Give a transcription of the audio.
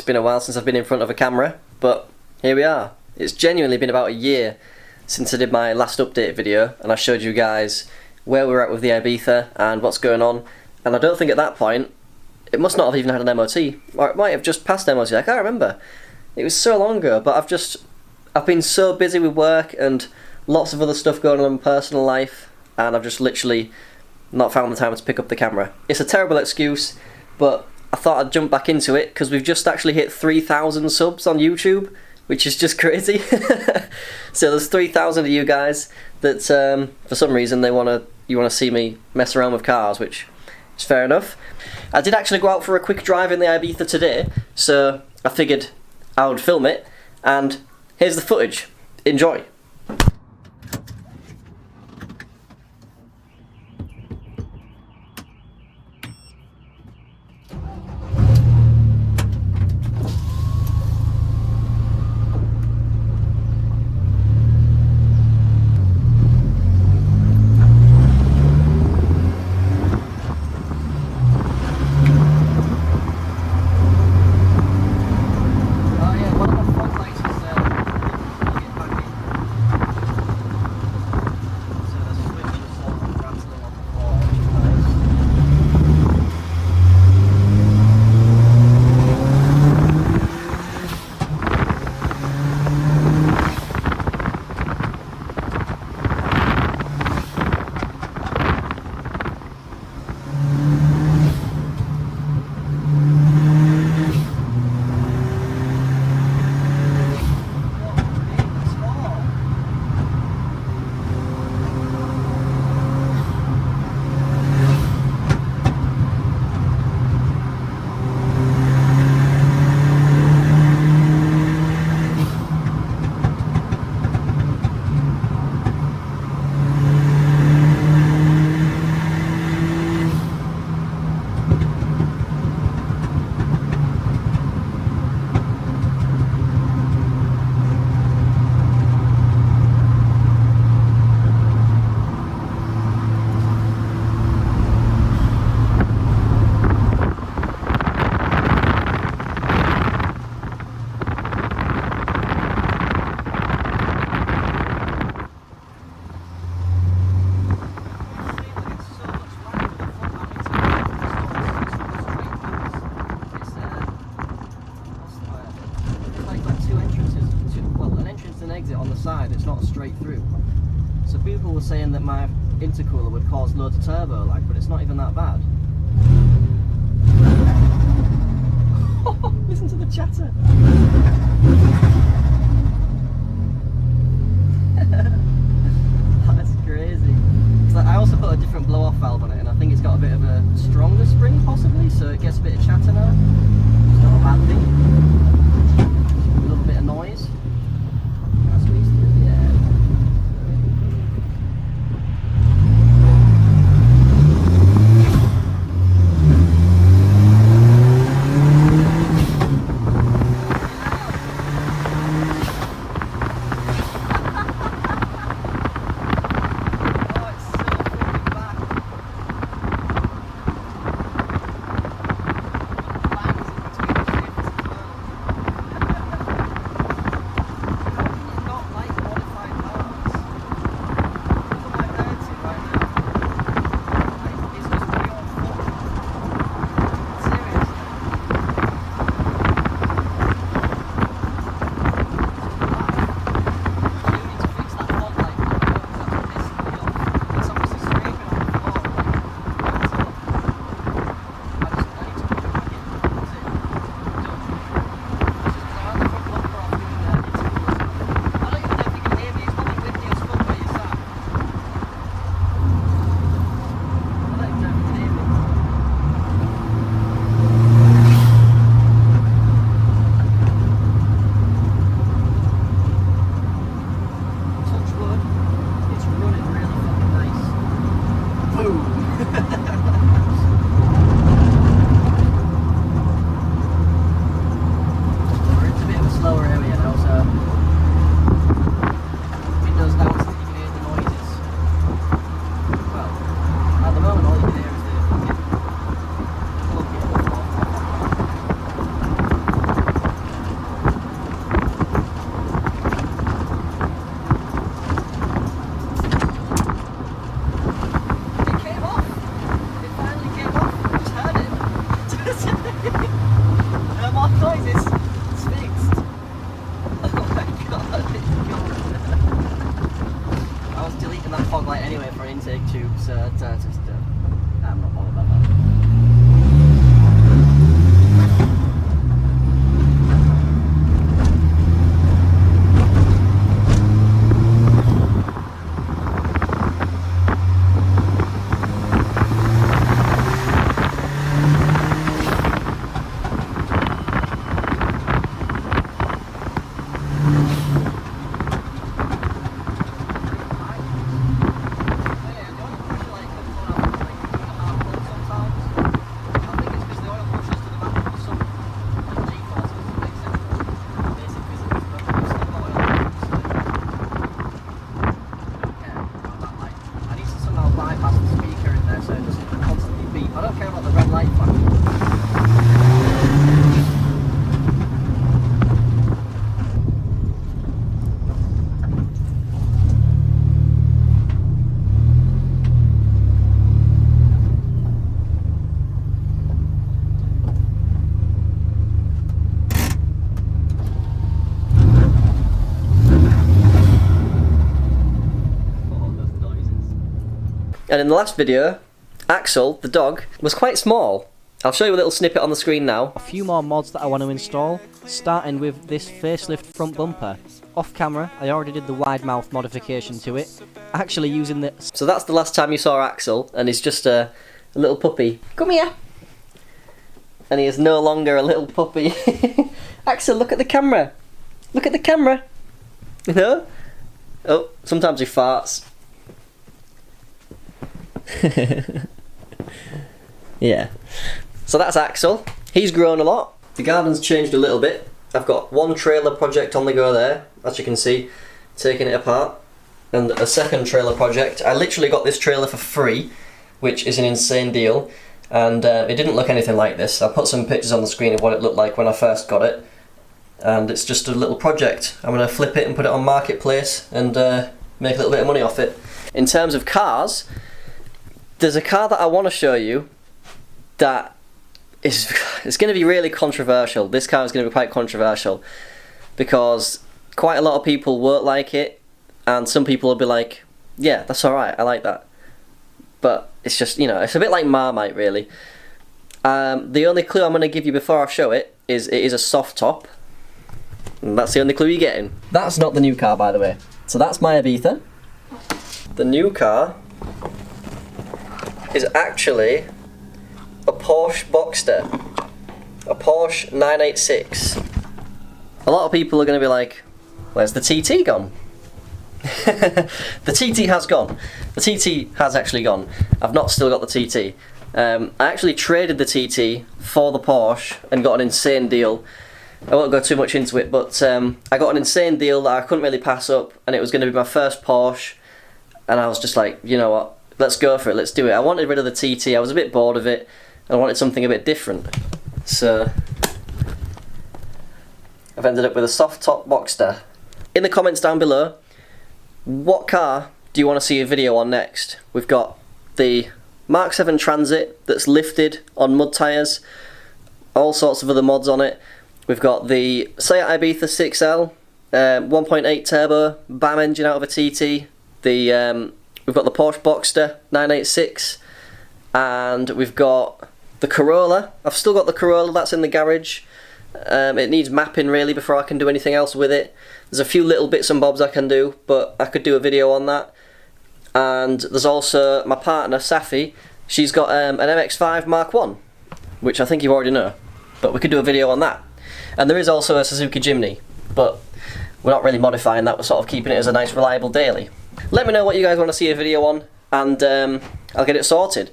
been a while since I've been in front of a camera, but here we are. It's genuinely been about a year since I did my last update video and I showed you guys where we're at with the Ibiza and what's going on, and I don't think at that point it must not have even had an MOT, or it might have just passed MOT, I can't remember. It was so long ago, but I've been so busy with work and lots of other stuff going on in my personal life, and I've just literally not found the time to pick up the camera. It's a terrible excuse, but I thought I'd jump back into it because we've just actually hit 3,000 subs on YouTube, which is just crazy. So there's 3,000 of you guys that for some reason you want to see me mess around with cars, which is fair enough. I did actually go out for a quick drive in the Ibiza today, so I figured I would film it, and here's the footage. Enjoy. Exit on the side, it's not straight through. So people were saying that my intercooler would cause loads of turbo lag, but it's not even that bad. Listen to the chatter. That's crazy. Like, I also put a different blow off valve on it, and I think it's got a bit of a stronger spring possibly, so it gets a bit of chatter now. It's not a bad thing. A little bit of noise. noises. It's fixed. Oh my god, it's gone. I was deleting that fog light anyway for an intake tube, so I'm not bothered about that. And in the last video, Axel, the dog, was quite small. I'll show you a little snippet on the screen now. A few more mods that I want to install, starting with this facelift front bumper. Off camera, I already did the wide mouth modification to it, actually using the... So that's the last time you saw Axel, and he's just a little puppy. Come here! And he is no longer a little puppy. Axel, look at the camera! Look at the camera! You know? Oh, sometimes he farts. Yeah. So that's Axel. He's grown a lot. The garden's changed a little bit. I've got one trailer project on the go there, as you can see, taking it apart, and a second trailer project. I literally got this trailer for free, which is an insane deal, and it didn't look anything like this. I put some pictures on the screen of what it looked like when I first got it, and it's just a little project. I'm going to flip it and put it on Marketplace and make a little bit of money off it. In terms of cars, there's a car that I want to show you that it's going to be really controversial. This car is going to be quite controversial because quite a lot of people won't like it, and some people will be like, yeah, that's alright, I like that. But it's just, you know, it's a bit like Marmite really. The only clue I'm going to give you before I show it is a soft top. And that's the only clue you're getting. That's not the new car, by the way. So that's my Ibiza. The new car is actually a Porsche Boxster, a Porsche 986. A lot of people are going to be like, where's the TT gone? The TT has gone. The TT has actually gone. I've not still got the TT. I actually traded the TT for the Porsche and got an insane deal. I won't go too much into it, but I got an insane deal that I couldn't really pass up, and it was going to be my first Porsche, and I was just like, you know what, let's go for it, let's do it. I wanted rid of the TT, I was a bit bored of it, and I wanted something a bit different. So I've ended up with a soft top Boxster. In the comments down below, what car do you want to see a video on next? We've got the Mark 7 Transit that's lifted on mud tyres, all sorts of other mods on it. We've got the Seat Ibiza 6L, 1.8 turbo, BAM engine out of a TT. We've got the Porsche Boxster 986, and we've got the Corolla. I've still got the Corolla that's in the garage. It needs mapping really before I can do anything else with it. There's a few little bits and bobs I can do, but I could do a video on that. And there's also my partner Safi. She's got an MX-5 Mark 1, which I think you already know, but we could do a video on that. And there is also a Suzuki Jimny, but we're not really modifying that, we're sort of keeping it as a nice reliable daily. Let me know what you guys want to see a video on, and I'll get it sorted.